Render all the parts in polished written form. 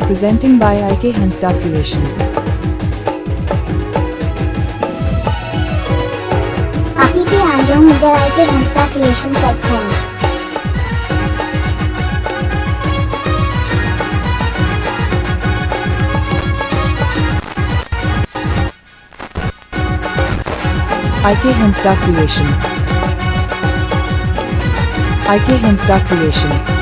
Presenting by IK Hansda Creation. आप भी आ जाओ इधर IK Hansda Creation set Khon. IK Hansda Creation. IK Hansda Creation.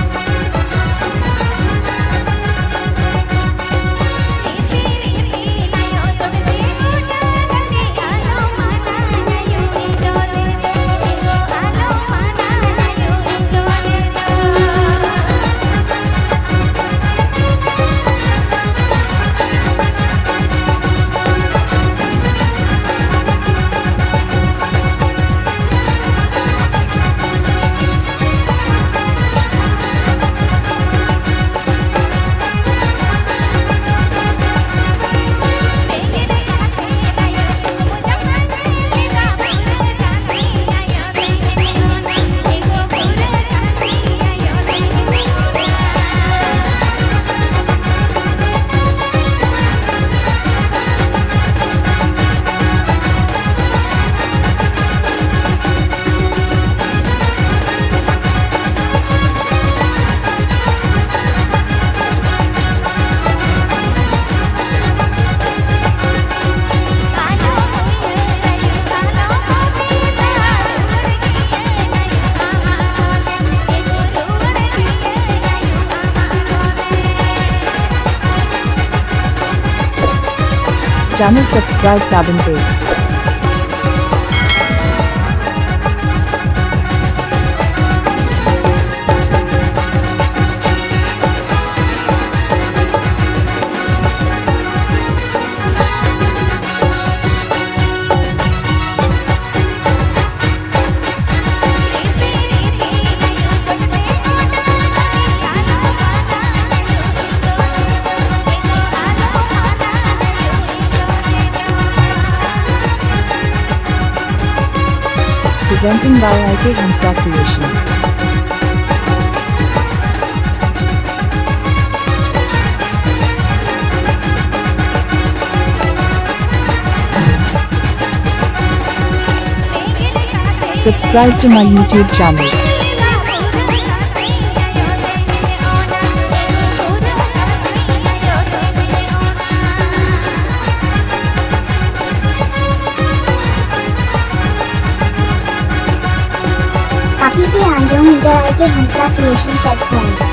Channel subscribe Tabin Pay. Presenting by IK Hansda Creation. Subscribe to my YouTube channel. आप भी आ जाओ इधर IK Hansda Creation set खोन।